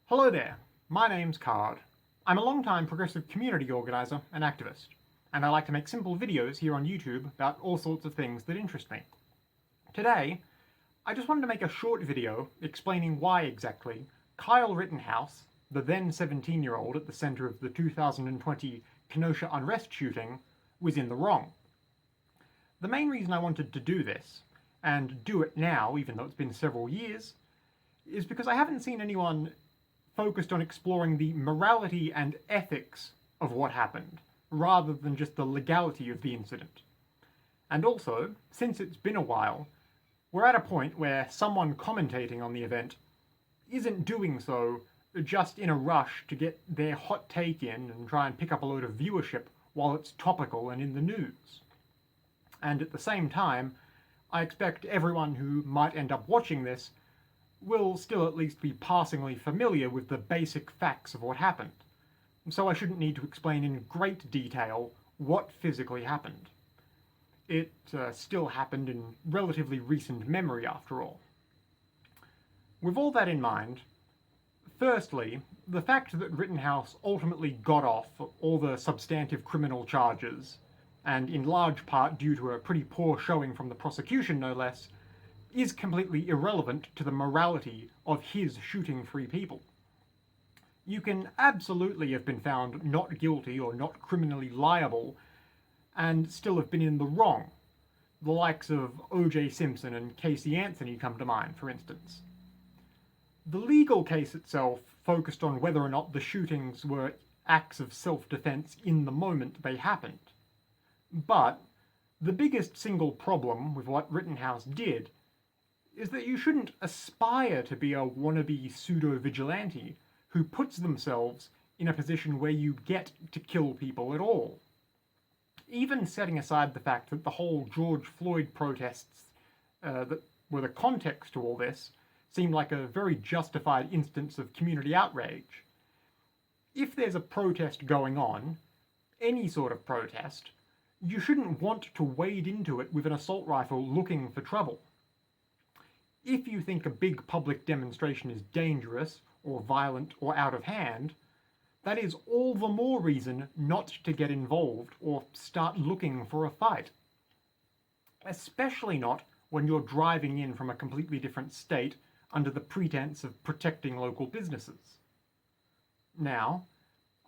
Hello there, my name's Card. I'm a long-time progressive community organiser and activist, and I like to make simple videos here on YouTube about all sorts of things that interest me. Today, I just wanted to make a short video explaining why exactly Kyle Rittenhouse, the then 17-year-old at the centre of the 2020 Kenosha unrest shooting, was in the wrong. The main reason I wanted to do this, and do it now even though it's been several years, is because I haven't seen anyone focused on exploring the morality and ethics of what happened, rather than just the legality of the incident. And also, since it's been a while, we're at a point where someone commentating on the event isn't doing so just in a rush to get their hot take in and try and pick up a load of viewership while it's topical and in the news. And at the same time, I expect everyone who might end up watching this will still at least be passingly familiar with the basic facts of what happened, so I shouldn't need to explain in great detail what physically happened. It still happened in relatively recent memory after all. With all that in mind, firstly, the fact that Rittenhouse ultimately got off all the substantive criminal charges, and in large part due to a pretty poor showing from the prosecution no less, is completely irrelevant to the morality of his shooting three people. You can absolutely have been found not guilty or not criminally liable and still have been in the wrong. The likes of O.J. Simpson and Casey Anthony come to mind, for instance. The legal case itself focused on whether or not the shootings were acts of self-defense in the moment they happened. But the biggest single problem with what Rittenhouse did is that you shouldn't aspire to be a wannabe pseudo-vigilante who puts themselves in a position where you get to kill people at all. Even setting aside the fact that the whole George Floyd protests that were the context to all this seem like a very justified instance of community outrage. If there's a protest going on, any sort of protest, you shouldn't want to wade into it with an assault rifle looking for trouble. If you think a big public demonstration is dangerous, or violent, or out of hand, that is all the more reason not to get involved or start looking for a fight. Especially not when you're driving in from a completely different state under the pretense of protecting local businesses. Now,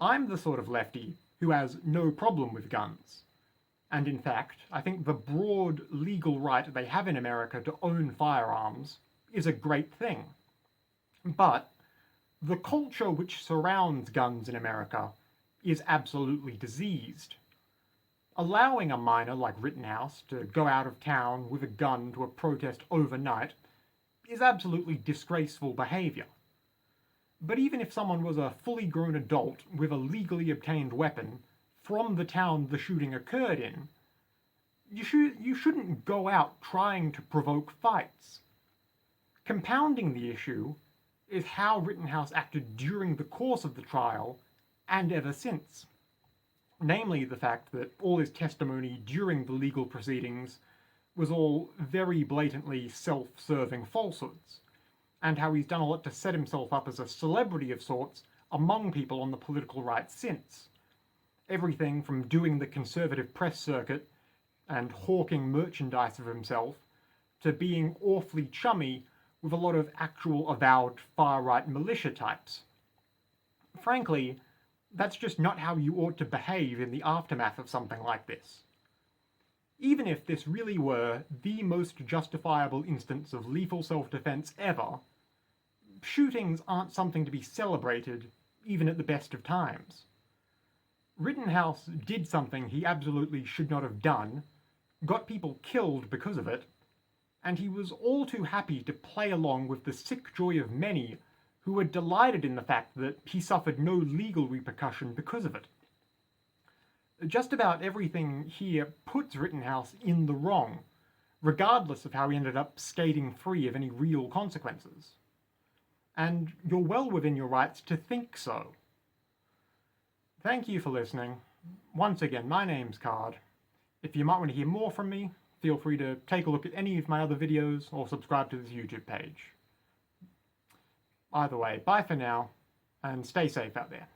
I'm the sort of lefty who has no problem with guns. And in fact, I think the broad legal right they have in America to own firearms is a great thing. But the culture which surrounds guns in America is absolutely diseased. Allowing a minor like Rittenhouse to go out of town with a gun to a protest overnight is absolutely disgraceful behaviour. But even if someone was a fully grown adult with a legally obtained weapon from the town the shooting occurred in, you shouldn't go out trying to provoke fights. Compounding the issue is how Rittenhouse acted during the course of the trial and ever since. Namely the fact that all his testimony during the legal proceedings was all very blatantly self-serving falsehoods, and how he's done a lot to set himself up as a celebrity of sorts among people on the political right since. Everything from doing the conservative press circuit and hawking merchandise of himself to being awfully chummy with a lot of actual avowed far-right militia types. Frankly, that's just not how you ought to behave in the aftermath of something like this. Even if this really were the most justifiable instance of lethal self-defense ever, shootings aren't something to be celebrated even at the best of times. Rittenhouse did something he absolutely should not have done, got people killed because of it, and he was all too happy to play along with the sick joy of many who were delighted in the fact that he suffered no legal repercussion because of it. Just about everything here puts Rittenhouse in the wrong, regardless of how he ended up skating free of any real consequences. And you're well within your rights to think so. Thank you for listening. Once again, my name's Card. If you might want to hear more from me, feel free to take a look at any of my other videos or subscribe to this YouTube page. Either way, bye for now, and stay safe out there.